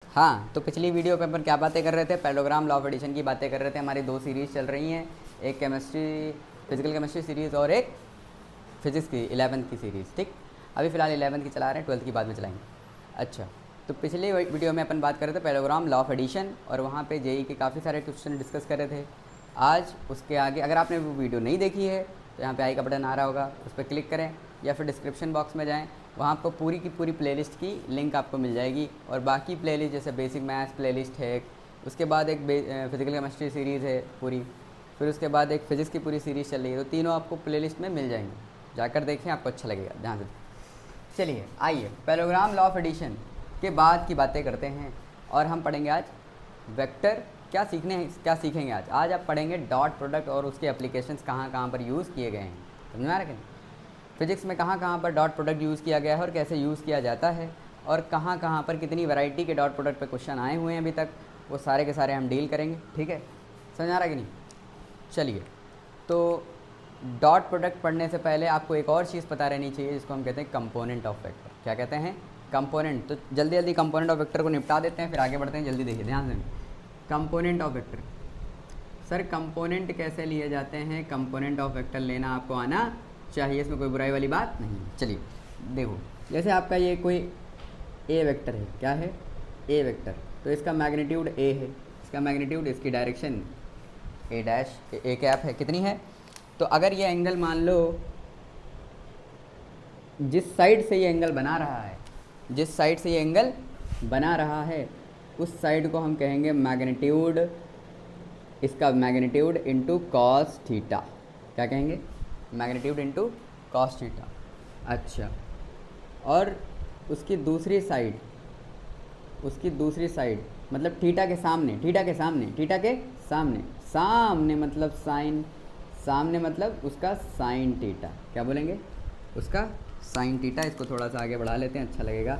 हाँ, तो पिछली वीडियो पे अपन क्या बातें कर रहे थे, पैरेललोग्राम लॉ ऑफ एडिशन की बातें कर रहे थे। हमारी 2 सीरीज़ चल रही हैं, एक केमिस्ट्री फिजिकल केमिस्ट्री सीरीज़ और एक फिजिक्स की 11th की सीरीज़। ठीक, अभी फ़िलहाल 11th की चला रहे हैं, 12th की बाद में चलाएंगे। अच्छा, तो पिछले वीडियो में अपन बात कर रहे थे पैरेललोग्राम लॉ ऑफ एडिशन, और वहाँ पे जेई के काफ़ी सारे क्वेश्चन डिस्कस कर रहे थे। आज उसके आगे अगर आपने वो वीडियो नहीं देखी है तो यहाँ पे आई का बटन आ रहा होगा, उस पर क्लिक करें या फिर डिस्क्रिप्शन बॉक्स में जाएं, वहाँ आपको पूरी की पूरी प्लेलिस्ट की लिंक आपको मिल जाएगी। और बाकी प्लेलिस्ट जैसे बेसिक मैथ्स प्लेलिस्ट है, उसके बाद एक फिजिकल केमिस्ट्री सीरीज़ है पूरी, फिर उसके बाद एक फिजिक्स की पूरी सीरीज़ चल रही है, तो तीनों आपको प्लेलिस्ट में मिल जाएंगे, जाकर देखें, आपको अच्छा लगेगा ध्यान से। चलिए आइए पैरेललोग्राम लॉ ऑफ एडिशन के बाद की बातें करते हैं, और हम पढ़ेंगे आज वेक्टर क्या सीखेंगे आज आप पढ़ेंगे डॉट प्रोडक्ट और उसके एप्लीकेशंस कहाँ कहाँ पर यूज़ किए गए हैं। समझ में आ रहा है? फिजिक्स में कहाँ कहाँ पर डॉट प्रोडक्ट यूज़ किया गया है और कैसे यूज़ किया जाता है, और कहाँ कहाँ पर कितनी वैरायटी के डॉट प्रोडक्ट पे क्वेश्चन आए हुए हैं अभी तक, वो सारे के सारे हम डील करेंगे। ठीक है, समझ आ रहा है कि नहीं? चलिए, तो डॉट प्रोडक्ट पढ़ने से पहले आपको एक और चीज़ पता रहनी चाहिए जिसको हम कहते हैं कंपोनेंट ऑफ वेक्टर। क्या कहते हैं? कंपोनेंट। तो जल्दी जल्दी कंपोनेंट ऑफ वेक्टर को निपटा देते हैं, फिर आगे बढ़ते हैं। जल्दी देखिए, ध्यान से। Component of vector, sir component कैसे लिए जाते हैं? कंपोनेंट ऑफ वेक्टर लेना आपको आना चाहिए, इसमें कोई बुराई वाली बात नहीं है। चलिए देखो, जैसे आपका ये कोई ए वेक्टर है, क्या है? ए वेक्टर। तो इसका मैग्नीट्यूड ए है, इसका मैग्नीट्यूड, इसकी direction A dash A cap है, कितनी है? तो अगर ये एंगल मान लो जिस साइड से ये एंगल बना रहा है, जिस साइड से ये एंगल बना रहा है उस साइड को हम कहेंगे मैग्नीट्यूड, इसका मैग्नीट्यूड इनटू कॉस थीटा। क्या कहेंगे? Magnitude into cos theta. अच्छा, और उसकी दूसरी साइड मतलब थीटा के सामने मतलब साइन, सामने मतलब उसका साइन थीटा। क्या बोलेंगे? उसका साइन थीटा। इसको थोड़ा सा आगे बढ़ा लेते हैं, अच्छा लगेगा।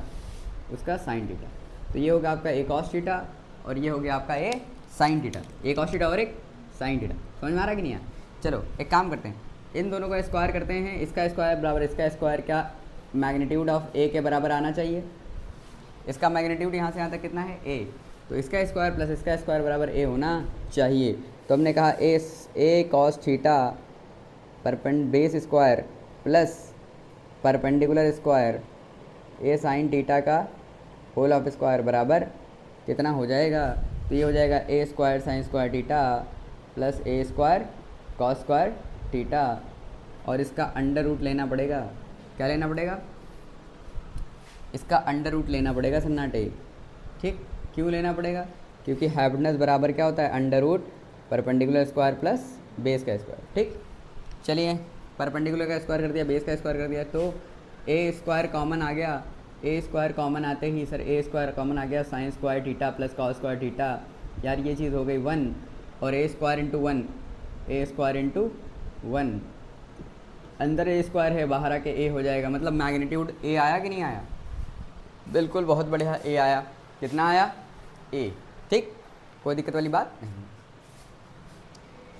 उसका साइन थीटा। तो ये होगा आपका ए कॉस थीटा और ये हो गया आपका ए साइन थीटा। ए कॉस थीटा और एक साइन थीटा। समझ में आ रहा कि नहीं है? चलो एक काम करते हैं, इन दोनों को स्क्वायर करते हैं। इसका स्क्वायर बराबर इसका स्क्वायर, क्या मैग्नीट्यूड ऑफ ए के बराबर आना चाहिए। इसका मैग्नीट्यूड यहाँ से यहाँ तक कितना है? ए। तो इसका स्क्वायर प्लस इसका स्क्वायर बराबर ए होना चाहिए। तो हमने कहा A cos theta base square plus perpendicular square A sine theta का होल ऑफ स्क्वायर बराबर कितना हो जाएगा? तो ये हो जाएगा A square sine square theta plus A square cos square theta, और इसका अंडर रूट लेना पड़ेगा। क्या लेना पड़ेगा? इसका अंडर रूट लेना पड़ेगा सन्नाटे। ठीक, क्यों लेना पड़ेगा? क्योंकि हाइपोटेनस बराबर क्या होता है? Under root perpendicular square plus base का स्क्वायर। ठीक, चलिए परपेंडिकुलर का स्क्वायर कर दिया, बेस का स्क्वायर कर दिया, तो ए स्क्वायर कॉमन आ गया। ए स्क्वायर कॉमन आते ही सर ए स्क्वायर कॉमन आ गया, sign square theta plus cos square theta. यार ये चीज़ हो गई 1, और ए स्क्वायर इंटू 1, ए स्क्वायर इंटू 1, अंदर ए स्क्वायर है, बाहर आके ए हो जाएगा, मतलब मैग्नीट्यूड ए आया कि नहीं आया? बिल्कुल, बहुत बढ़िया, ए आया। कितना आया? ए। ठीक, कोई दिक्कत वाली बात नहीं।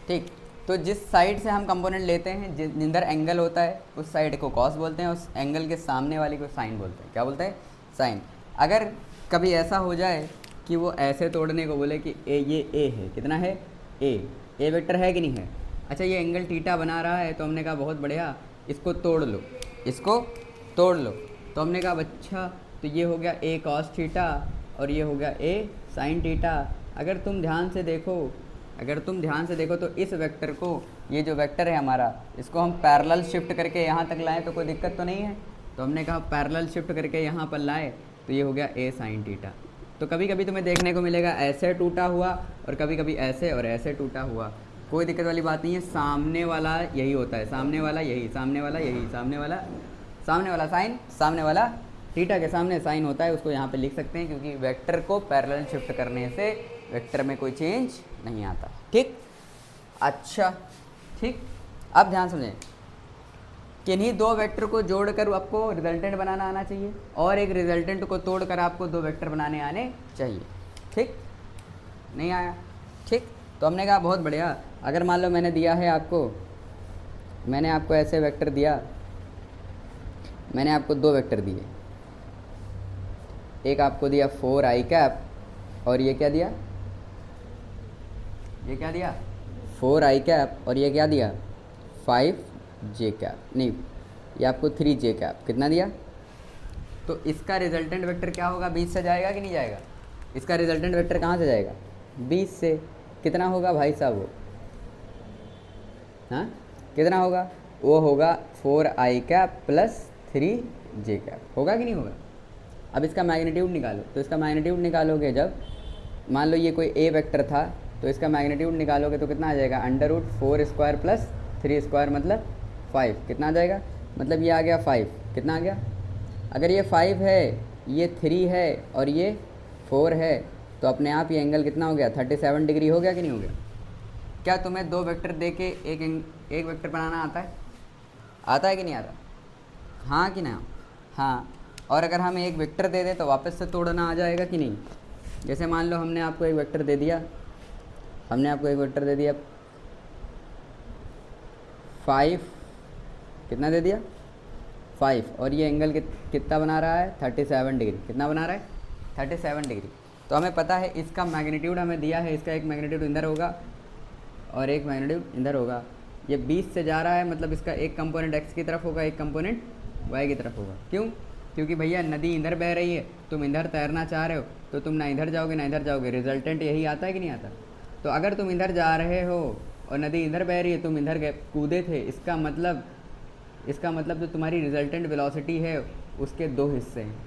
ठीक, तो जिस साइड से हम कंपोनेंट लेते हैं, जिधर एंगल होता है उस साइड को कॉस बोलते हैं, उस एंगल के सामने वाली को साइन बोलते हैं। क्या बोलते हैं? साइन। अगर कभी ऐसा हो जाए कि वो ऐसे तोड़ने को बोले कि ये ए है, कितना है? ए वेक्टर है कि नहीं है? अच्छा, ये एंगल थीटा बना रहा है, तो हमने कहा बहुत बढ़िया, इसको तोड़ लो, इसको तोड़ लो। तो हमने कहा अच्छा, तो ये हो गया ए कॉस थीटा और ये हो गया ए साइन थीटा। अगर तुम ध्यान से देखो तो इस वेक्टर को, ये जो वेक्टर है हमारा, इसको हम पैरेलल शिफ्ट करके यहाँ तक लाएं तो कोई दिक्कत तो नहीं है। तो हमने कहा पैरेलल शिफ्ट करके यहाँ पर लाए, तो ये हो गया ए साइन थीटा। तो कभी कभी तुम्हें देखने को मिलेगा ऐसे टूटा हुआ और कभी कभी ऐसे और ऐसे टूटा हुआ, कोई दिक्कत वाली बात नहीं है। सामने वाला यही होता है, सामने वाला यही, सामने वाला यही, सामने वाला साइन, सामने वाला थीटा के सामने साइन होता है, उसको यहाँ पे लिख सकते हैं, क्योंकि वेक्टर को पैरेलल शिफ्ट करने से वेक्टर में कोई चेंज नहीं आता। ठीक, अच्छा ठीक, अब ध्यान समझें, किन्हीं दो वेक्टर को जोड़कर आपको रिजल्टेंट बनाना आना चाहिए और एक रिजल्टेंट को तोड़कर आपको दो वेक्टर बनाने आने चाहिए। ठीक, नहीं आया? ठीक, तो हमने कहा बहुत बढ़िया। अगर मान लो मैंने दिया है आपको, मैंने आपको ऐसे वेक्टर दिया, मैंने आपको दो वेक्टर दिए, एक आपको दिया 4i कैप और ये क्या दिया, ये क्या दिया 4i कैप, और ये क्या दिया 5j कैप, नहीं ये आपको 3j कैप कितना दिया। तो इसका रिजल्टेंट वेक्टर क्या होगा, 20 से जाएगा कि नहीं जाएगा, इसका रिजल्टेंट वेक्टर कहाँ से जाएगा 20 से, कितना होगा भाई साहब वो, हाँ कितना होगा, वो होगा 4i cap plus 3j cap, होगा कि नहीं होगा। अब इसका मैग्नीट्यूड निकालो, तो इसका मैग्नीट्यूड निकालोगे जब मान लो ये कोई a वेक्टर था, तो इसका मैग्नीट्यूड निकालोगे तो कितना आ जाएगा √4² प्लस 3² मतलब 5, कितना आ जाएगा, मतलब ये आ गया 5, कितना आ गया, अगर ये 5 है, ये 3 है और ये 4 है, तो अपने आप ये एंगल कितना हो गया 37 डिग्री हो गया कि नहीं हो गया। क्या तुम्हें दो वेक्टर दे के एक वेक्टर बनाना आता है, आता है कि नहीं आता, हाँ कि ना, हाँ। और अगर हम एक वेक्टर दे दें तो वापस से तोड़ना आ जाएगा कि नहीं। जैसे मान लो हमने आपको एक वेक्टर दे दिया, हमने आपको एक वेक्टर दे दिया 5, कितना दे दिया 5, और ये एंगल कितना बना रहा है 37 डिग्री, कितना बना रहा है 37 डिग्री। तो हमें पता है इसका मैग्नीट्यूड हमें दिया है, इसका एक मैग्नीट्यूड इधर होगा और एक मैग्नीट्यूड इधर होगा। ये 20 से जा रहा है, मतलब इसका एक कंपोनेंट x की तरफ होगा, एक कंपोनेंट y की तरफ होगा। क्यों, क्योंकि भैया नदी इधर बह रही है, तुम इधर तैरना चाह रहे हो, तो तुम ना इधर जाओगे ना इधर जाओगे, रिजल्टेंट यही आता है कि नहीं आता। तो अगर तुम इधर जा रहे हो और नदी इधर बह रही है, तुम इधर कूदे थे, इसका मतलब जो तुम्हारी रिजल्टेंट वेलोसिटी है उसके दो हिस्से हैं,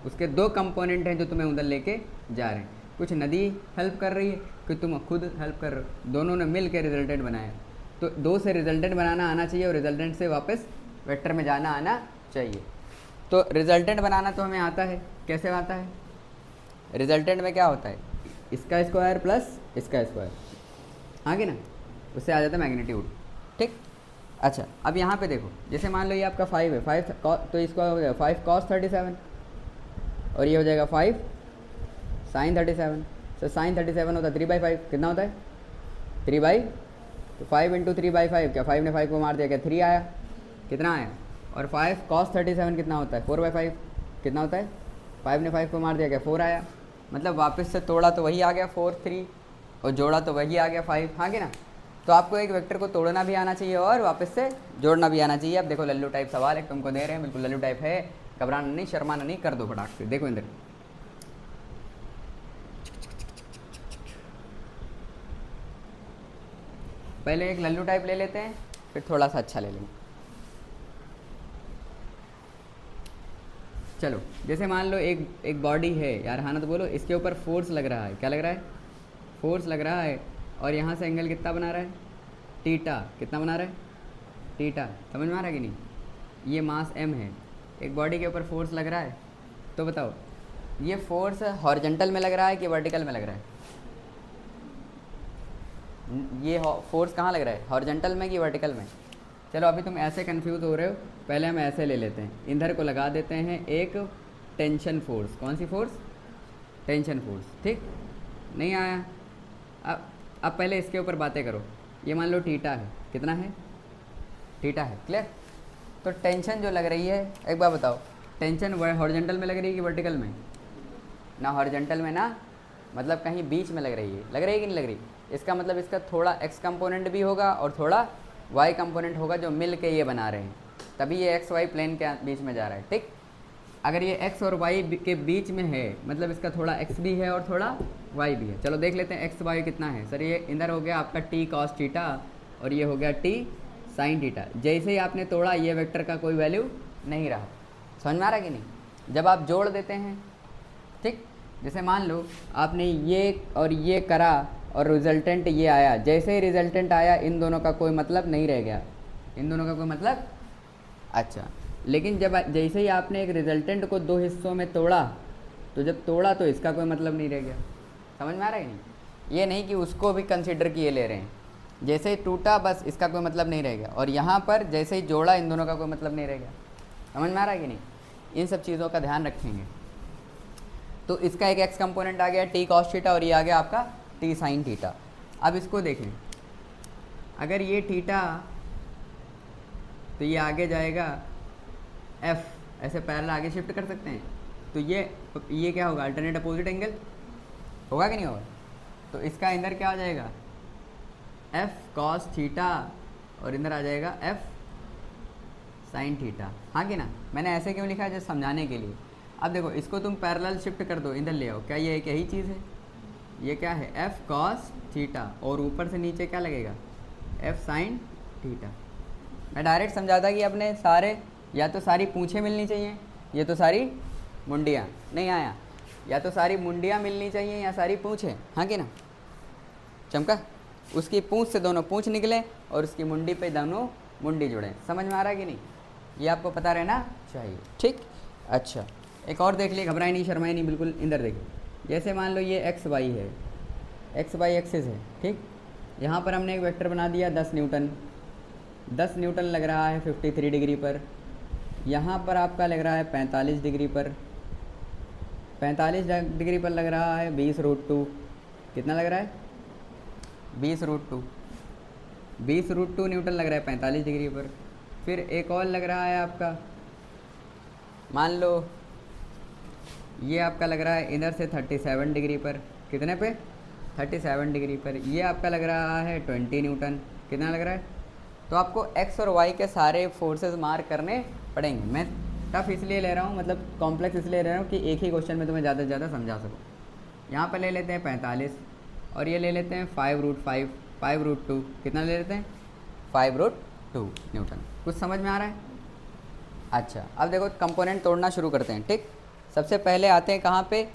उसके दो कंपोनेंट हैं जो तुम्हें उधर लेके जा रहे हैं। कुछ नदी हेल्प कर रही है कि तुम खुद हेल्प कर रहे हो, दोनों ने मिल के रिजल्टेंट बनाया। तो दो से रिजल्टेंट बनाना आना चाहिए और रिजल्टेंट से वापस वेक्टर में जाना आना चाहिए। तो रिजल्टेंट बनाना तो हमें आता है, कैसे आता है, रिजल्टेंट में क्या होता है इसका स्क्वायर प्लस इसका स्क्वायर, हाँ कि ना, उससे आ जाता है मैग्नीट्यूड, ठीक। अच्छा अब यहाँ पे देखो, जैसे मान लो ये आपका 5 है, 5 तो इसका हो जाएगा 5 cos 37 और ये हो जाएगा 5 sin 37। तो sin 37 होता है 3/5, कितना होता है 3/, तो 5 × 3/5, क्या 5 ने 5 को मार दिया, क्या 3 आया, कितना आया। और 5 cos 37 कितना होता है 4/5, कितना होता है 5 ने 5 को मार दिया, क्या 4 आया। मतलब वापस से तोड़ा तो वही आ गया 4 3 और जोड़ा तो वही आ गया 5, हाँ कि ना। तो आपको एक वेक्टर को तोड़ना भी आना चाहिए और वापस से जोड़ना भी आना चाहिए। अब देखो लल्लू टाइप सवाल है, तुमको दे रहे हैं, बिल्कुल लल्लू टाइप है, घबराना नहीं, शर्माना नहीं, कर दो फटाक से। देखो इधर पहले एक लल्लू टाइप ले लेते हैं, फिर थोड़ा सा अच्छा ले लेंगे। चलो जैसे मान लो एक बॉडी है यार, हाँ ना तो बोलो, इसके ऊपर फोर्स लग रहा है, क्या लग रहा है फोर्स लग रहा है, और यहाँ से एंगल कितना बना रहा है थीटा, कितना बना रहा है थीटा, समझ में आ रहा है कि नहीं। ये मास m है, एक बॉडी के ऊपर फोर्स लग रहा है, तो बताओ ये फोर्स हॉरिजॉन्टल में लग रहा है कि वर्टिकल में लग रहा है। ये फोर्स कहाँ लग रहा है, हॉरिजॉन्टल में कि वर्टिकल में। चलो अभी तुम ऐसे कंफ्यूज हो रहे हो, पहले हम ऐसे ले लेते हैं, इधर को लगा देते हैं एक टेंशन फोर्स। कौन सी फोर्स, टेंशन फोर्स, ठीक। नहीं आया, अब पहले इसके ऊपर बातें करो। ये मान लो थीटा है, कितना है थीटा है, क्लियर। तो टेंशन जो लग रही है, एक बार बताओ, टेंशन हॉरिजॉन्टल में लग रही है कि वर्टिकल में, ना हॉरिजॉन्टल में ना, मतलब कहीं बीच में लग रही है कि नहीं लग रही। इसका मतलब इसका थोड़ा एक्स कंपोनेंट भी होगा और थोड़ा वाई कंपोनेंट होगा जो मिल के ये बना रहे हैं, तभी ये एक्स वाई प्लेन के बीच में जा रहा है, ठीक। अगर ये एक्स और वाई के बीच में है, मतलब इसका थोड़ा एक्स भी है और थोड़ा वाई भी है। चलो देख लेते हैं एक्स वाई कितना है। सर ये इधर हो गया आपका टी कॉस थीटा और ये हो गया टी साइन थीटा। जैसे ही आपने तोड़ा, ये वेक्टर का कोई वैल्यू नहीं रहा, समझ में आ रहा है कि नहीं। जब आप जोड़ देते हैं, ठीक, जैसे मान लो आपने ये और ये करा और रिजल्टेंट ये आया, जैसे ही रिजल्टेंट आया इन दोनों का कोई मतलब नहीं रह गया, इन दोनों का कोई मतलब। अच्छा, लेकिन जब जैसे ही आपने एक रिजल्टेंट को दो हिस्सों में तोड़ा, तो जब तोड़ा तो इसका कोई मतलब नहीं रह गया, समझ में आ रहा है नहीं। ये नहीं कि उसको भी कंसिडर किए ले रहे हैं, जैसे ही टूटा बस इसका कोई मतलब नहीं रह गया, और यहाँ पर जैसे ही जोड़ा इन दोनों का कोई मतलब नहीं रह गया, समझ में आ रहा है कि नहीं। इन सब चीज़ों का ध्यान रखेंगे। तो इसका एक एक्स कंपोनेंट आ गया टी कॉस थीटा और ये आ गया आपका टी साइन थीटा। अब इसको देखें, अगर ये थीटा तो ये आगे जाएगा एफ, ऐसे पैरेलल आगे शिफ्ट कर सकते हैं, तो ये क्या होगा, अल्टरनेट अपोजिट एंगल होगा कि नहीं होगा? तो इसका इधर क्या आ जाएगा, एफ कॉस थीटा, और इधर आ जाएगा एफ साइन थीटा, हाँ कि ना? मैंने ऐसे क्यों लिखा है, जस्ट समझाने के लिए। अब देखो इसको तुम पैरेलल शिफ्ट कर दो, इधर ले आओ, क्या ये एक यही चीज़ है? ये क्या है, एफ कॉस थीटा, और ऊपर से नीचे क्या लगेगा, एफ साइन थीटा। मैं डायरेक्ट समझाता कि अपने सारे या तो सारी पूँछें मिलनी चाहिए, ये तो सारी मुंडियाँ, नहीं आया, या तो सारी मुंडियाँ मिलनी चाहिए या सारी पूँछें, हाँ कि ना? चमका, उसकी पूँछ से दोनों पूँछ निकले और उसकी मुंडी पे दोनों मुंडी जुड़े। समझ में आ रहा है कि नहीं? ये आपको पता रहना चाहिए, ठीक। अच्छा, एक और देख लिए, घबराए नहीं शर्माए नहीं, बिल्कुल इधर देखिए। जैसे मान लो ये एक्स वाई है, एक्स वाई एक्सिस है, ठीक। यहाँ पर हमने एक वेक्टर बना दिया 10 न्यूटन, 10 न्यूटन लग रहा है 53 डिग्री पर। यहाँ पर आपका लग रहा है 45 डिग्री पर, 45 डिग्री पर लग रहा है 20√2। कितना लग रहा है? 20√2, 20√2 न्यूटन लग रहा है 45 डिग्री पर। फिर एक और लग रहा है आपका, मान लो ये आपका लग रहा है इधर से 37 डिग्री पर। कितने पे? 37 डिग्री पर। ये आपका लग रहा है 20 न्यूटन। कितना लग रहा है? तो आपको एक्स और वाई के सारे फोर्सेस मार्क करने पड़ेंगे। मैं टफ इसलिए ले रहा हूँ, मतलब कॉम्प्लेक्स इसलिए ले रहा हूँ कि एक ही क्वेश्चन में तुम्हें ज़्यादा से ज़्यादा समझा सकूँ। यहाँ पर ले लेते हैं 45 और ये ले लेते हैं 5√5, 5√2। कितना ले लेते हैं? 5√2 न्यूटन। कुछ समझ में आ रहा है? अच्छा, अब देखो कंपोनेंट तोड़ना शुरू करते हैं, ठीक। सबसे पहले आते हैं कहाँ पे,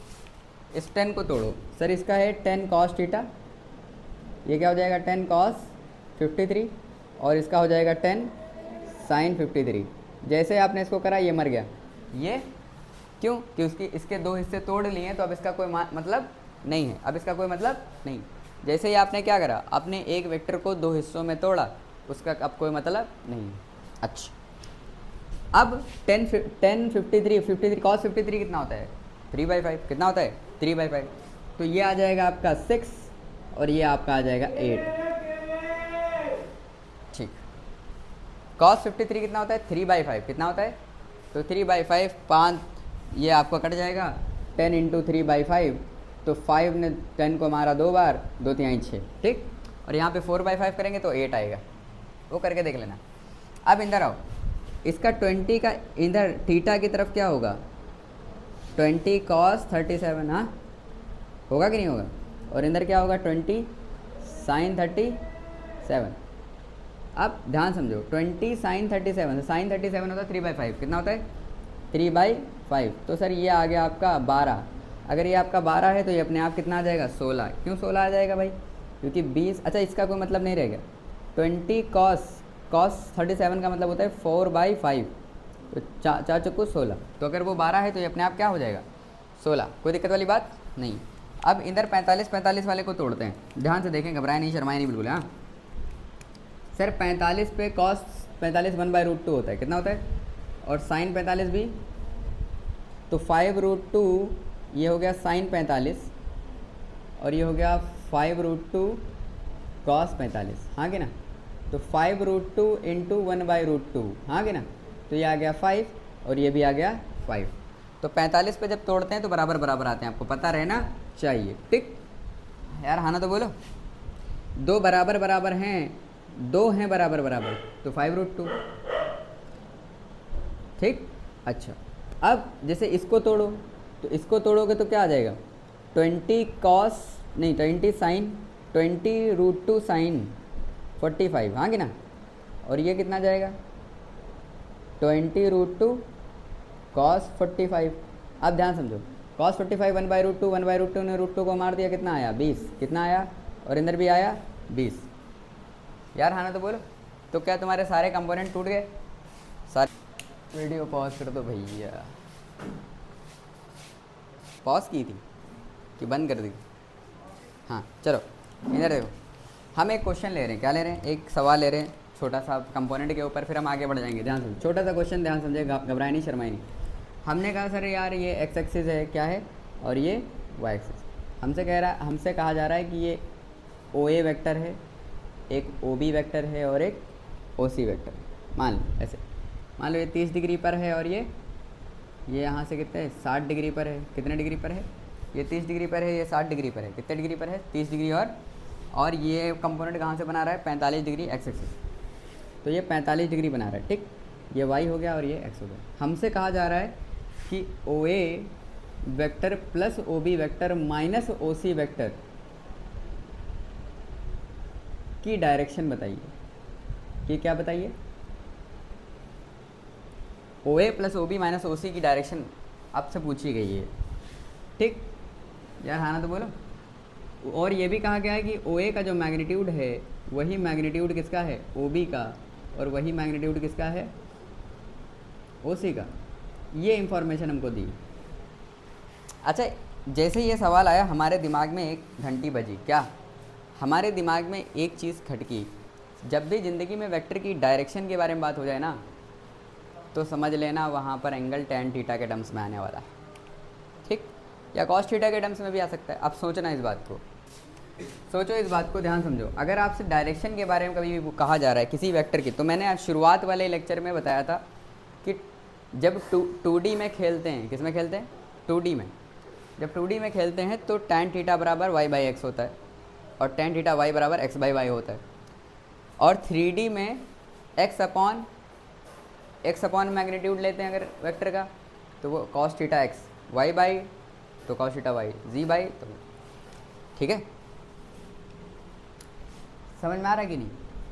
इस 10 को तोड़ो। सर इसका है 10 cos थीटा, ये क्या हो जाएगा 10 cos 53, और इसका हो जाएगा 10 sin 53। जैसे आपने इसको करा ये मर गया, ये क्यों? कि उसकी इसके दो हिस्से तोड़ लिए हैं, तो अब इसका कोई मतलब नहीं है, अब इसका कोई मतलब नहीं। जैसे ही आपने क्या करा, आपने एक वेक्टर को दो हिस्सों में तोड़ा, उसका अब कोई मतलब नहीं है। अच्छा, अब 10 53 cos 53 कितना होता है? 3/5। कितना होता है? 3/5। तो ये आ जाएगा आपका 6 और ये आपका आ जाएगा 8, ठीक। cos 53 कितना होता है? 3/5। कितना होता है? तो 3/5, 5 ये आपको कट जाएगा, 10 × 3/5, तो 5 ने 10 को मारा 2 बार, 2 3 6, ठीक। और यहाँ पे 4/5 करेंगे तो 8 आएगा, वो करके देख लेना। अब इधर आओ, इसका 20 का इधर थीटा की तरफ क्या होगा? 20 cos 37, हाँ होगा कि नहीं होगा? और इधर क्या होगा? 20 sin 37। अब ध्यान समझो, 20 sin 37, sin 37 होता है 3/5। कितना होता है? 3/5। तो सर ये आ गया आपका 12। अगर ये आपका 12 है तो ये अपने आप कितना आ जाएगा? 16। क्यों 16 आ जाएगा भाई? क्योंकि 20, अच्छा इसका कोई मतलब नहीं रहेगा। 20 cos 37 का मतलब होता है 4/5, तो 4 चौको 16। तो अगर वो 12 है तो ये अपने आप क्या हो जाएगा? 16। कोई दिक्कत वाली बात नहीं। अब इधर 45 वाले को तोड़ते हैं, ध्यान से देखें, घबराए नहीं शर्माए नहीं बिल्कुल। हाँ सर 45 पे cos 45 1/√2 होता है। कितना होता है? और sin 45 भी, तो 5√2 ये हो गया sin 45 और ये हो गया 5√2 cos 45, हाँ कि ना? तो 5√2 × 1/√2, हाँ कि ना? तो ये आ गया 5 और ये भी आ गया 5। तो 45 पे जब तोड़ते हैं तो बराबर बराबर आते हैं, आपको पता रहना चाहिए, ठीक यार? हाँ ना? तो बोलो, दो बराबर बराबर हैं, दो हैं बराबर बराबर, तो 5√2, ठीक। अच्छा, अब जैसे इसको तोड़ो, तो इसको तोड़ोगे तो क्या आ जाएगा? 20 cos नहीं 20 sin 20√2 sin 45, हाँ कि ना? और ये कितना जाएगा? 20√2 cos 45। अब ध्यान समझो, cos 45 1/√2, 1/√2 ने √2 को मार दिया, कितना आया? 20। कितना आया? और इधर भी आया 20। यार हाँ ना? तो बोलो, तो क्या तुम्हारे सारे कंपोनेंट टूट गए? सारे। वीडियो पॉज कर दो भैया। पॉज की थी कि बंद कर दी? हाँ चलो इधर देखो, हम एक क्वेश्चन ले रहे हैं। क्या ले रहे हैं? एक सवाल ले रहे हैं छोटा सा कंपोनेंट के ऊपर, फिर हम आगे बढ़ जाएंगे। ध्यान से, छोटा सा क्वेश्चन, ध्यान समझे, घबराए नहीं शर्माए नहीं। हमने कहा सर यार ये एक्स एक्सिस है, क्या है, और ये वाई एक्सिस। हमसे कहा जा रहा है कि ये ओ ए वेक्टर है, एक ओ बी वेक्टर है और एक ओ सी वेक्टर है। मान लो ऐसे, मान लो ये 30 डिग्री पर है और ये यहाँ से कितने 60 डिग्री पर है। कितने डिग्री पर है? ये 30 डिग्री पर है, ये 60 डिग्री पर है। कितने डिग्री पर है? 30 डिग्री। और ये कंपोनेंट कहाँ से बना रहा है? 45 डिग्री एक्स एक्सिस। तो ये 45 डिग्री बना रहा है, ठीक। ये वाई हो गया और ये एक्स हो गया। हमसे कहा जा रहा है कि O A vector plus O B vector minus O C vector की डायरेक्शन बताइए। कि क्या बताइए? O A plus O B minus O C की डायरेक्शन आपसे पूछी गई है, ठीक यार, हाँ ना तो बोलो। और ये भी कहा गया है कि ओ ए का जो मैग्नीट्यूड है वही मैग्नीट्यूड किसका है? ओ बी का। और वही मैग्नीट्यूड किसका है? ओ सी का। ये इंफॉर्मेशन हमको दी। अच्छा, जैसे ये सवाल आया हमारे दिमाग में एक घंटी बजी। क्या? हमारे दिमाग में एक चीज़ खटकी। जब भी ज़िंदगी में वेक्टर की डायरेक्शन के बारे में बात हो जाए ना, तो समझ लेना वहाँ पर एंगल tan थीटा के टर्म्स में आने वाला है, ठीक, या cos थीटा के टर्म्स में भी आ सकता है। आप सोचना इस बात को, सोचो इस बात को, ध्यान समझो। अगर आपसे डायरेक्शन के बारे में कभी भी कहा जा रहा है किसी वेक्टर की, तो मैंने आज शुरुआत वाले लेक्चर में बताया था कि जब 2D में खेलते हैं, किस में खेलते हैं? 2D में। जब 2D में खेलते हैं तो tan थीटा बराबर y/x होता है और tan थीटा y बराबर x/y होता है। और 3D में x अपॉन मैग्नीट्यूड लेते हैं अगर वेक्टर का, तो वो cos theta x, y by तो cos theta y, z by तो, ठीक है, समझ में आ रहा है कि नहीं?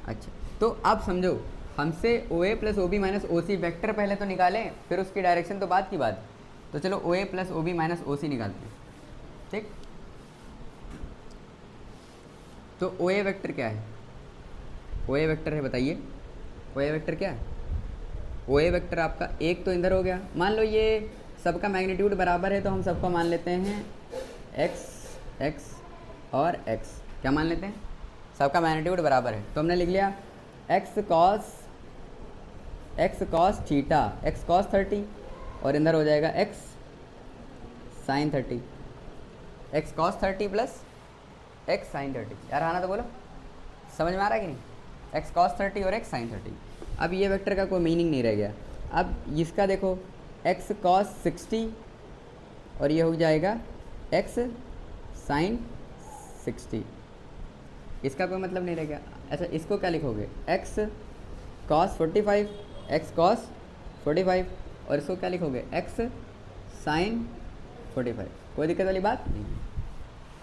अच्छा, तो अब समझो, हमसे ओ A plus O B minus O C vector पहले तो निकालें, फिर उसकी डायरेक्शन तो बाद की बात। तो चलो ओ A plus O B minus O सी निकालते हैं, ठीक। तो ओ ए वेक्टर क्या है? ओ ए वेक्टर है, बताइए ओ ए वेक्टर क्या है? ओ ए वेक्टर आपका एक तो इधर हो गया, मान लो ये सबका मैग्नीट्यूड बराबर है तो हम सबको मान लेते हैं x और x, क्या मान लेते हैं? सबका मैग्नीट्यूड बराबर है तो हमने लिख लिया x cos theta, x cos 30 और इधर हो जाएगा x sin 30, x cos 30 plus x sin 30। यार आना तो बोलो, समझ में आ रहा है कि नहीं? x cos 30 और x sin 30। अब ये वेक्टर का कोई मीनिंग नहीं रह गया। अब इसका देखो x cos 60 और ये हो जाएगा x sin 60, इसका कोई मतलब नहीं रह गया। अच्छा, इसको क्या लिखोगे? x cos 45, x cos 45 और इसको क्या लिखोगे? x sin 45। कोई दिक्कत वाली बात नहीं।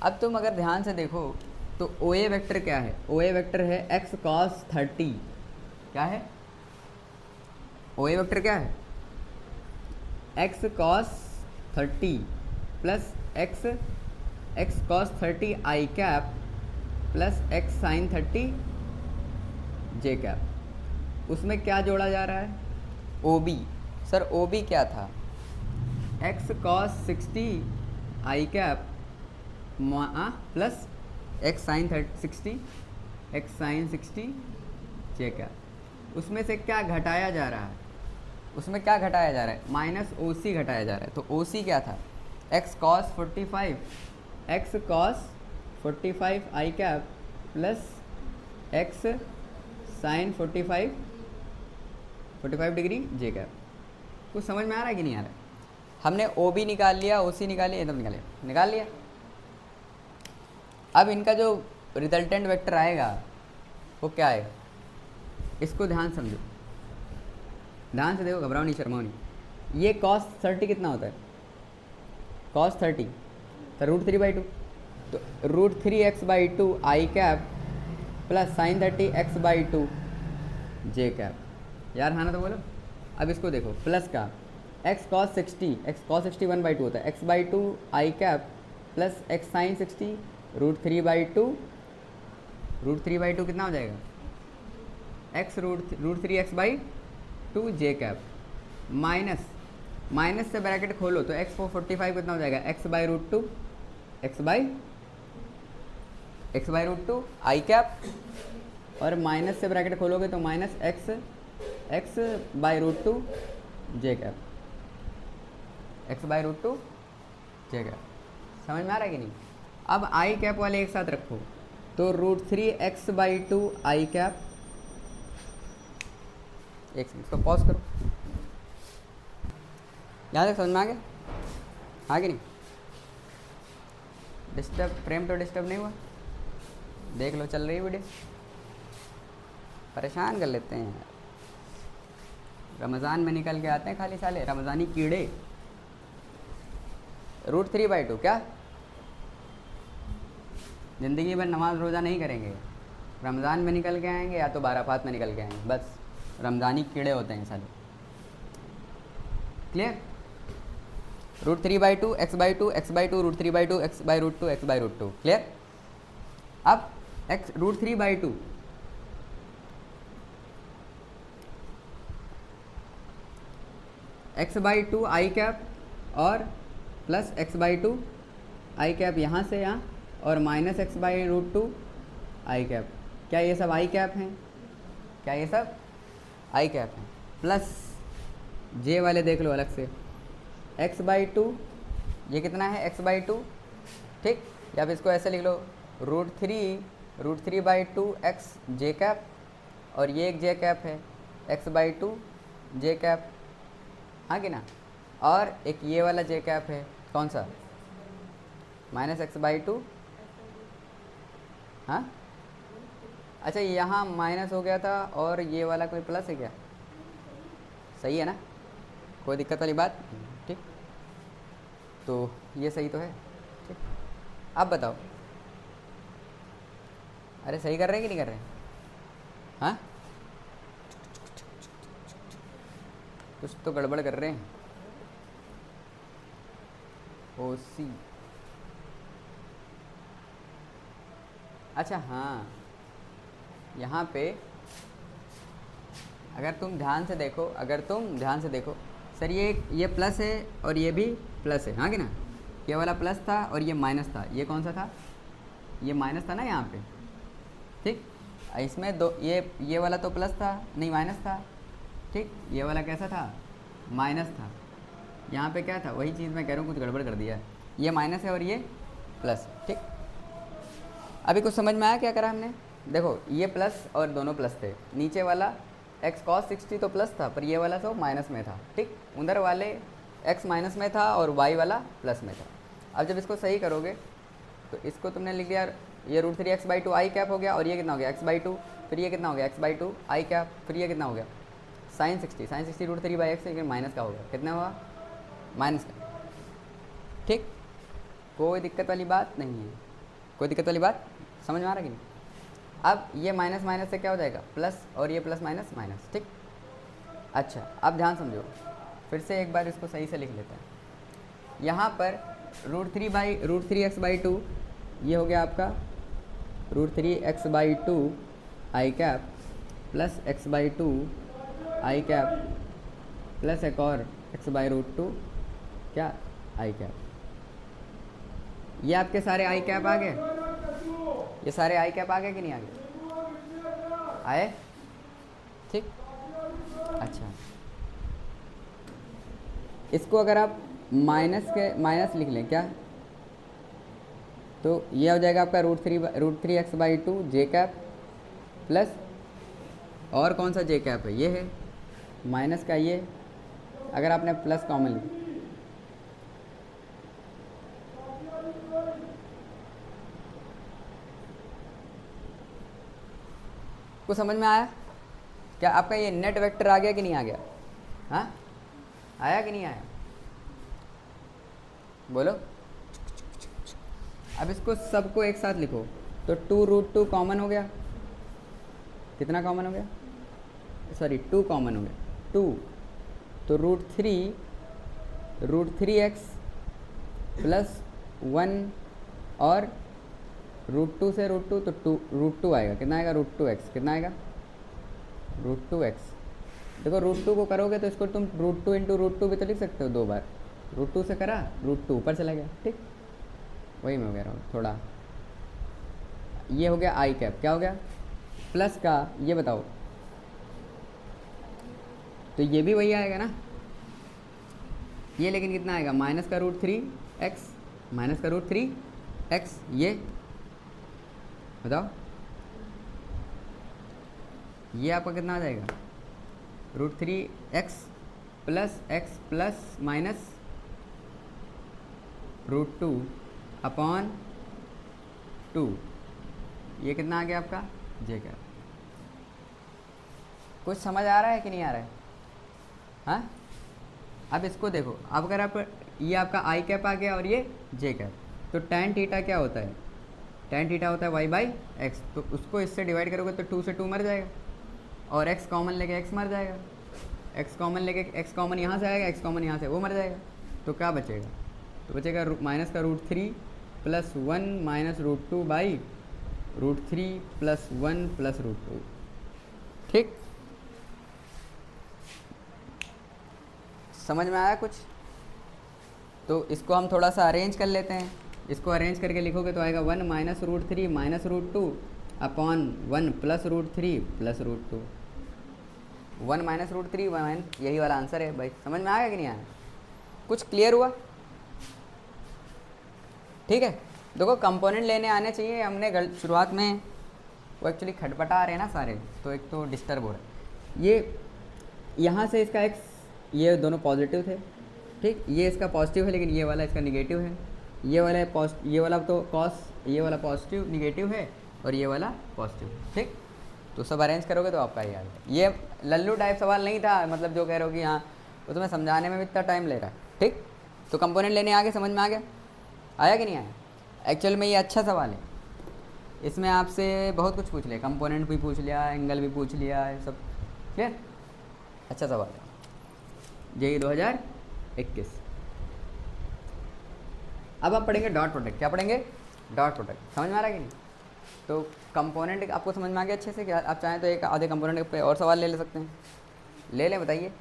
अब तुम अगर ध्यान से देखो तो ओ ए वेक्टर क्या है? ओ ए वेक्टर है x cos 30। क्या है? ओ ए वेक्टर क्या है? x cos 30 plus x cos 30 i cap plus x sin 30 j cap. उसमें क्या जोड़ा जा रहा है? O B. Sir O B क्या था? x cos 60 i cap plus x sin 60 j cap. उसमें से क्या घटाया जा रहा है? उसमें क्या घटाया जा रहा है? माइनस ओ सी घटाया जा रहा है। तो ओ सी क्या था? x cos 45 I cap plus x sin 45 degree J cap. कुछ समझ में आ रहा है कि नहीं आ रहा है? हमने ओ बी निकाल लिया, ओ सी निकाल लिया, एकदम निकाल लिया। अब इनका जो रिजल्टेंट वेक्टर आएगा वो क्या है? इसको ध्यान समझो, ध्यान से देखो, घबराओ नहीं, शर्माओ नहीं। ये cos 30 कितना होता है? cos 30 तो √3/2, तो √3x/2 आई कैप प्लस sin 30 x/2 जे कैप। यार हाँ ना तो बोलो। अब इसको देखो, प्लस का x cos 60 1/2 होता है, x/2 आई कैप प्लस x sin 60 √3/2 कितना हो जाएगा? x √3x/2 जे कैप माइनस से ब्रैकेट खोलो तो x 45 कितना हो जाएगा? x/2 आई कैप और माइनस से ब्रैकेट खोलोगे तो माइनस x/2 जे कैप, x/2 जे कैप। समझ में आ रहा है कि नहीं? अब आई कैप वाले एक साथ रखो तो √3x/2 आई कैप। एक सेकंड, इसको पॉज करो। यहाँ तक समझ में आ गया? हाँ कि नहीं? डिस्टर्ब, फ्रेम तो डिस्टर्ब नहीं हुआ? देख लो, चल रही वीडियो। परेशान कर लेते हैं। रमज़ान में निकल के आते हैं खाली साले रमज़ानी कीड़े। √3/2 क्या? ज़िंदगी भर नमाज रोज़ा नहीं करेंगे, रमज़ान में निकल के आएंगे या तो बाराफात में निकल के आएंगे, बस रमज़ानी कीड़े होते हैं साले। Clear? √3/2 x/2 x/2 √3/2 x/√2 x/√2। Clear? अब √3/2 x/2 आई कैप और प्लस x/2 आई कैप यहाँ से यहाँ और माइनस x/√2 आई कैप। क्या ये सब आई कैप हैं? क्या ये सब आई कैप हैं? प्लस जे वाले देख लो अलग से, x/2 ये कितना है x/2, ठीक? या फिर इसको ऐसे लिख लो √3/2 x जे कैप और ये एक जे कैप है x/2 जे कैप, हाँ कि ना? और एक ये वाला जे कैप है, कौन सा? Minus x/2। हाँ अच्छा, यहाँ माइनस हो गया था और ये वाला कोई प्लस है क्या? सही है ना? कोई दिक्कत वाली बात? ठीक, तो ये सही तो है। ठीक, अब बताओ, अरे सही कर रहे हैं कि नहीं कर रहे हैं? हाँ, कुछ तो गड़बड़ कर रहे हैं। OC, अच्छा हाँ, यहाँ पे अगर तुम ध्यान से देखो, सर ये प्लस है और ये भी प्लस है, हाँ कि ना? ये वाला प्लस था और ये माइनस था। ये कौन सा था? ये माइनस था ना यहाँ पे, ठीक? इसमें दो, ये वाला तो प्लस था, नहीं माइनस था, ठीक? ये वाला कैसा था? माइनस था। यहाँ पे क्या था? वही चीज़ मैं कह रहा हूँ, कुछ गड़बड़ कर दिया है। ये माइनस है और ये प्लस, ठीक? अभी कुछ समझ में आया क्या करा हमने? देखो, ये प्लस और दोनों प्लस थे। नीचे वाला x cos 60 तो प्लस था, पर ये वाला तो माइनस में था, ठीक? उधर वाले x माइनस में था और y वाला प्लस में था। अब जब इसको सही करोगे तो इसको तुमने लिख दिया, ये √3x/2 आई कैप हो गया और ये कितना हो गया? x/2, फिर ये कितना हो गया? x/2 आई कैप, फिर ये कितना हो गया? sin 60 √3/x, लेकिन माइनस का होगा, कितना हुआ? माइनस का, ठीक? कोई दिक्कत वाली बात नहीं है, कोई दिक्कत वाली बात समझ में आ रहा कि नहीं? अब ये माइनस माइनस से क्या हो जाएगा? प्लस, और ये प्लस माइनस माइनस, ठीक? अच्छा, अब ध्यान समझो, फिर से एक बार इसको सही से लिख लेते हैं। यहाँ पर √3x/2 ये हो गया आपका √3x/2 आई कैप प्लस x/2 आई कैप प्लस एक और x/√2 क्या? आई कैप। ये आपके सारे आई कैप आ गए? ये सारे आई कैप आ गए कि नहीं आ गए? आए, ठीक? अच्छा, इसको अगर आप माइनस लिख लें क्या, तो ये हो जाएगा आपका √3x/2 जे कैप प्लस, और कौन सा जे कैप है? ये है माइनस का, ये अगर आपने प्लस कॉमन लिया, कुछ समझ में आया क्या? आपका ये नेट वेक्टर आ गया कि नहीं आ गया? हाँ, आया कि नहीं आया? बोलो। अब इसको सबको एक साथ लिखो, तो 2√2 कॉमन हो गया। कितना कॉमन हो गया? सॉरी, 2 कॉमन हो गया, 2। तो √3x प्लस 1 और √2 से √2 तो √2 आएगा। कितना आएगा? √2x। कितना आएगा? √2x। देखो, √2 को करोगे तो इसको तुम √2 इंटू √2 भी तो लिख सकते हो 2 बार। √2 से करा, √2 ऊपर चला गया, ठीक? वही मैं कह रहा हूँ थोड़ा। ये हो गया आई कैप, क्या हो गया? प्लस का, ये बताओ, तो ये भी वही आएगा ना? ये लेकिन कितना आएगा? माइनस का √3x, माइनस का √3x, ये बताओ, ये आपका कितना आ जाएगा? √3x plus x plus minus √2 upon 2, ये कितना आ गया आपका जे कैप। कुछ समझ आ रहा है कि नहीं आ रहा है? हाँ, अब इसको देखो, अब अगर आप ये आपका आई कैप आ गया और ये जे कैप, तो tan थीटा क्या होता है? tan थीटा होता है y बाई एक्स। तो उसको इससे डिवाइड करोगे तो 2 से 2 मर जाएगा, और x कॉमन लेके x मर जाएगा, x कॉमन लेके x कॉमन यहाँ से आएगा, x कॉमन यहाँ से वो मर जाएगा। तो क्या बचेगा? तो बचेगा माइनस का √3 plus 1 minus √2 by √3 plus 1 plus √2। ठीक, समझ में आया कुछ? तो इसको हम थोड़ा सा अरेंज कर लेते हैं। इसको अरेंज करके लिखोगे तो आएगा 1 minus √3 minus √2 upon 1 plus √3 plus √2। 1 minus √3 1, यही वाला आंसर है भाई। समझ में आया कि नहीं आया? कुछ क्लियर हुआ? ठीक है, देखो कंपोनेंट लेने आने चाहिए। हमने शुरुआत में वो एक्चुअली खटपटा रहे हैं ना सारे, तो एक तो डिस्टर्ब हो रहा है। ये यहाँ से इसका एक्स, ये दोनों पॉजिटिव थे, ठीक, ये इसका पॉजिटिव है लेकिन ये वाला इसका निगेटिव है। ये वाला तो कॉस, ये वाला पॉजिटिव निगेटिव है और ये वाला पॉजिटिव, ठीक। तो सब अरेंज करोगे तो आपका ये आ गया। ये लल्लू टाइप सवाल नहीं था, मतलब जो कह रहे हो कि हाँ वो तुम्हें समझाने में भी इतना टाइम ले रहा है, ठीक। तो कंपोनेंट लेने आगे समझ में आ गया, आया कि नहीं आया? एक्चुअल में ये अच्छा सवाल है, इसमें आपसे बहुत कुछ पूछ लिया, कंपोनेंट भी पूछ लिया, एंगल भी पूछ लिया, सब क्लियर। अच्छा सवाल है, जेईई 2021। अब आप पढ़ेंगे डॉट प्रोडक्ट। क्या पढ़ेंगे? Dot product. समझ में आ रहा है कि नहीं? तो कंपोनेंट आपको समझ में आ गया अच्छे से? क्या आप चाहें तो एक आधे कंपोनेंट पे और सवाल ले सकते हैं। ले लें, बताइए,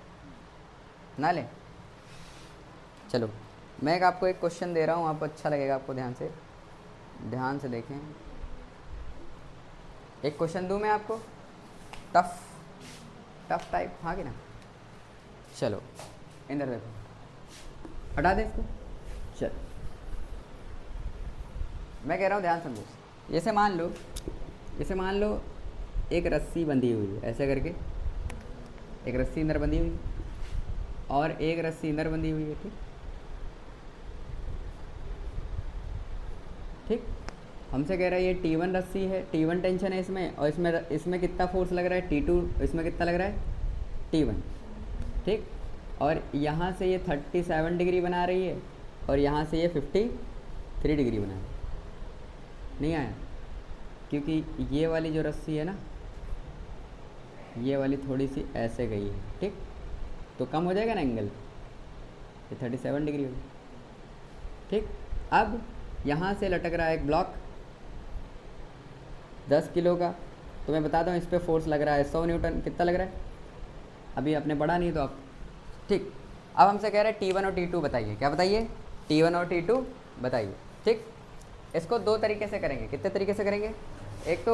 ना लें? चलो मैं आपको एक क्वेश्चन दे रहा हूँ, आपको अच्छा लगेगा, आपको ध्यान से देखें। एक क्वेश्चन दूँ मैं आपको, टफ टाइप, हाँ कि ना? चलो इधर देखो, हटा दें इसको। चल मैं कह रहा हूँ ध्यान समझो। जैसे मान लो एक रस्सी बंधी हुई है, ऐसे करके एक रस्सी अंदर बंधी हुई और एक रस्सी अंदर बंधी हुई है, ठीक। हमसे कह रहा है ये T1 रस्सी है, T1 टेंशन है इसमें, और इसमें कितना फोर्स लग रहा है? T2। इसमें कितना लग रहा है? T1, ठीक। और यहाँ से ये 37 डिग्री बना रही है और यहाँ से ये 53 डिग्री बना रही है। नहीं आया? क्योंकि ये वाली जो रस्सी है ना, ये वाली थोड़ी सी ऐसे गई है, ठीक। तो कम हो जाएगा ना एंगल, ये 37 डिग्री होगी, ठीक। अब यहाँ से लटक रहा है एक ब्लॉक 10 किलो का, तो मैं बताता हूँ इस पर फोर्स लग रहा है 100 न्यूटन। कितना लग रहा है? अभी आपने पढ़ा नहीं तो आप, ठीक। अब हमसे कह रहे हैं T1 और T2 बताइए। क्या बताइए? T1 और T2 बताइए, ठीक। इसको दो तरीके से करेंगे। कितने तरीके से करेंगे? एक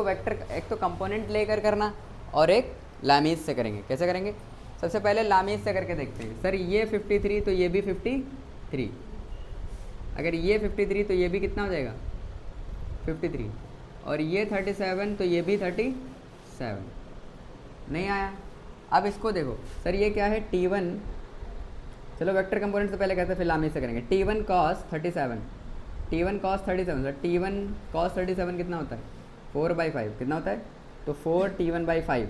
तो कंपोनेंट लेकर करना और एक लामीज से करेंगे। कैसे करेंगे? सबसे पहले लामीज से करके देखते हैं। सर ये 53 तो ये भी 53, अगर ये 53 तो ये भी कितना हो जाएगा? 53, और ये 37 तो ये भी 37। नहीं आया? अब इसको देखो, सर ये क्या है? T1, चलो वेक्टर कंपोनेंट से पहले कहते हैं, फिर लामीज से करेंगे। T1 cos 37, T1 cos 37, sir T1 cos 37 कितना होता है? 4/5। कितना होता है? तो 4 T1/5,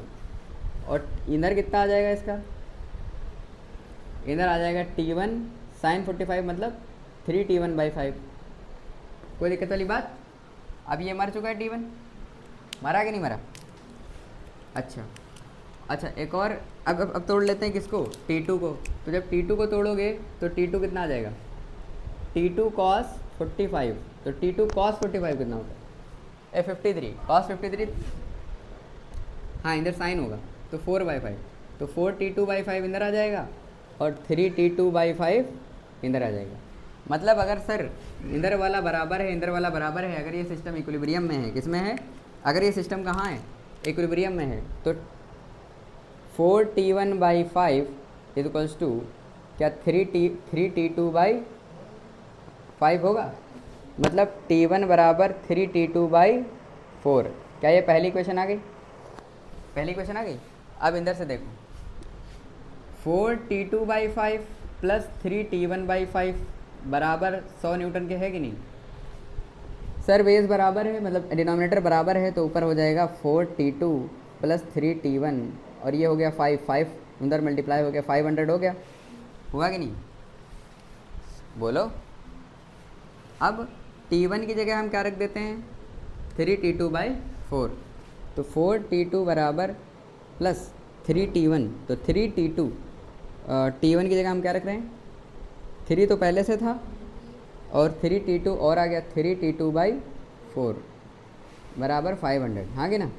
और इधर कितना आ जाएगा इसका? इधर आ जाएगा T1 sin 45, मतलब 3 T1/5। कोई दिक्कत वाली बात? अब ये मर चुका है T1, मरा कि नहीं मरा? अच्छा, एक और, अब तोड़ लेते हैं किसको? T2 को। तो जब T2 को तोड़ोगे तो T2 कितना आ जाएगा? T2 cos 45, तो T2 cos 45 कितना होता है? 53 cos 53, हाँ इधर साइन होगा, तो 4/5, तो 4 T2/5 इधर आ जाएगा और 3 T2/5 इधर आ जाएगा। मतलब अगर सर इधर वाला बराबर है, इधर वाला बराबर है, अगर ये सिस्टम इक्विलिब्रियम में है, किसमें है? अगर ये सिस्टम कहाँ है? इक्विलिब्रियम में है, तो 4 T1/5 इक्वल्स टू क्या 3 T2/5 होगा? मतलब T1 बराबर 3 T2/4। क्या ये पहली क्वेश्चन आ गई? पहली क्वेश्चन आ गई। अब इधर से देखो, 4 T2/5 प्लस 3 T1/5 बराबर 100 न्यूटन के है कि नहीं? सर बेस बराबर है, मतलब डिनोमिनेटर बराबर है, तो ऊपर हो जाएगा 4t2 प्लस 3t1 और ये हो गया 5 अंदर मल्टीप्लाई हो गया 500 हो गया, हुआ कि नहीं? बोलो। अब t1 की जगह हम क्या रख देते हैं 3t2/4, तो 4t2 बराबर प्लस 3t1, तो 3t2 t1 की जगह हम क्या रख रहे हैं 3 तो पहले से था और 3t2 और आ गया 3t2/4 बराबर 500, हाँ कि ना?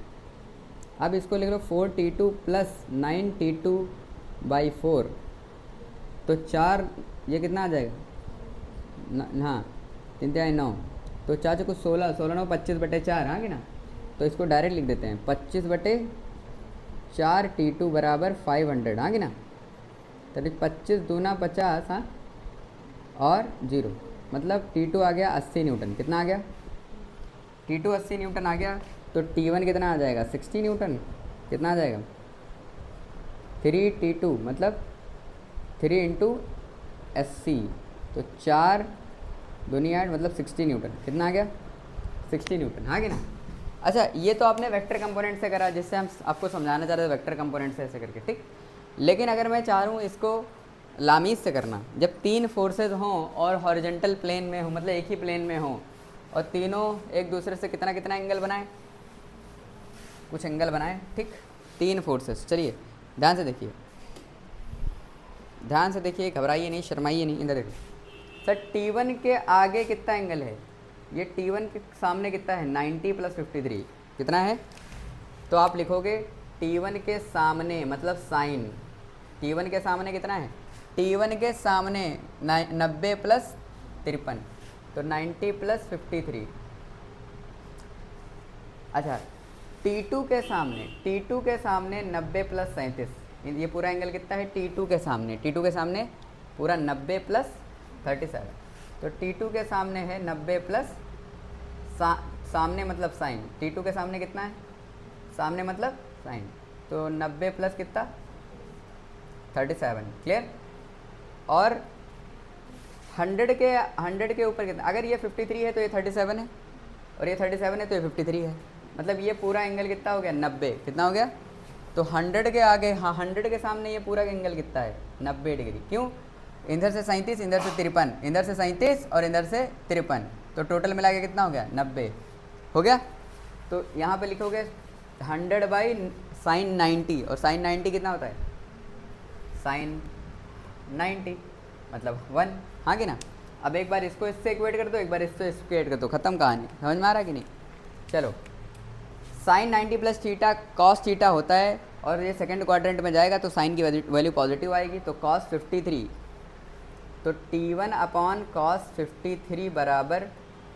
अब इसको लिख लो 4t2 प्लस 9t2/4, तो 4 ये कितना आ जाएगा हाँ 3×9, तो 4 को 16, 9 25/4, हाँ कि ना? तो इसको डायरेक्ट लिख देते हैं 25/4 t2 बराबर 500, हाँ कि ना? तो 25 दूना 50, हाँ, और 0, मतलब T2 आ गया 80 न्यूटन। कितना आ गया? T2 80 न्यूटन आ गया। तो T1 कितना आ जाएगा 60 न्यूटन। कितना आ जाएगा 3T2 मतलब 3 इंटू 80, तो 4 दूनी 8 मतलब 60 न्यूटन। कितना आ गया 60 न्यूटन, हाँ कि ना? अच्छा, ये तो आपने वेक्टर कंपोनेंट से करा, जिससे हम आपको समझाना चाह रहे थे वेक्टर कंपोनेंट से ऐसे करके, ठीक। लेकिन अगर मैं चाह रहा हूँ इसको लामीज से करना, जब तीन फोर्सेज हों और हॉरिजेंटल प्लेन में हो, मतलब एक ही प्लेन में हो, और तीनों एक दूसरे से कितना कितना एंगल बनाए, कुछ एंगल बनाए, ठीक। तीन फोर्सेस, चलिए ध्यान से देखिए, ध्यान से देखिए, घबराइए नहीं, शर्माइए नहीं, इधर देखिए सर। T1 के आगे कितना एंगल है, ये T1 के सामने कितना है 90 + 53, कितना है? तो आप लिखोगे T1 के सामने मतलब साइन, T1 के सामने कितना है, T1 के सामने 90 + 53, तो 90 + 53। अच्छा, T2 के सामने 90 + 37, ये पूरा एंगल कितना है T2 के सामने, T2 के सामने पूरा 90 + 37, तो T2 के सामने है 90 प्लस सामने मतलब साइन, T2 के सामने कितना है, सामने मतलब साइन, तो 90 प्लस कितना 37, क्लियर। और 100 के ऊपर कितना, अगर ये 53 है तो ये 37 है, और ये 37 है तो ये 53 है, मतलब ये पूरा एंगल कितना हो गया 90, कितना हो गया? तो 100 के आगे, हाँ 100 के सामने ये पूरा एंगल कितना है 90 डिग्री। क्यों? इधर से 37, इधर से 53, इधर से 37 और इधर से 53, तो टोटल मिला के कितना हो गया 90 हो गया। तो यहाँ पे लिखोगे 100/sin 90, और sin 90 कितना होता है sin 90 मतलब 1, हाँ कि ना? अब एक बार इसको इससे इक्वेट कर दो, एक बार इससे इक्वेट कर दो, ख़त्म कहानी। समझ में आ रहा कि नहीं? चलो, sin 90 + थीटा cos थीटा होता है, और ये सेकंड क्वाड्रेंट में जाएगा तो साइन की वैल्यू पॉजिटिव आएगी, तो cos 53, तो T1/cos 53 बराबर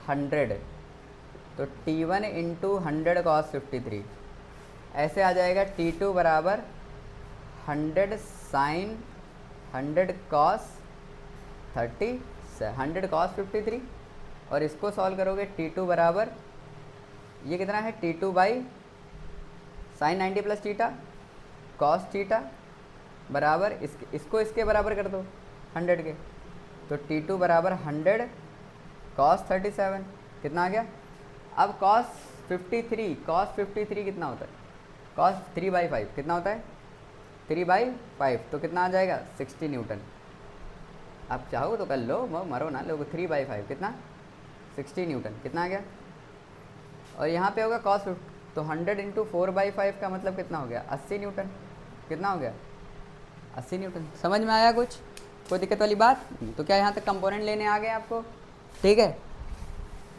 100, तो T1 × 100 cos 53, ऐसे आ जाएगा T2 बराबर 100 sin 100 cos 53, और इसको सॉल्व करोगे T2 बराबर ये कितना है T2/sin 90 + थीटा cos थीटा बराबर इसको इसके बराबर कर दो 100 के, तो T2 बराबर 100 cos 37, कितना आ गया? अब cos 53 कितना होता है, cos 3/5 कितना होता है 3/5, तो कितना आ जाएगा 60 न्यूटन। आप चाहो तो कर लो, मरो ना, लोग 3/5 कितना 60 न्यूटन, कितना आ गया? और यहाँ पे होगा cos 50, तो 100 × 4/5 का मतलब कितना हो गया 80 न्यूटन, कितना हो गया 80 न्यूटन। समझ में आया कुछ? कोई दिक्कत वाली बात? तो क्या यहाँ तक कंपोनेंट लेने आ गए आपको? ठीक है,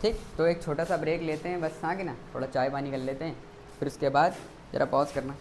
ठीक। तो एक छोटा सा ब्रेक लेते हैं बस, हाँ कि ना, थोड़ा चाय पानी कर लेते हैं, फिर उसके बाद ज़रा पॉज करना।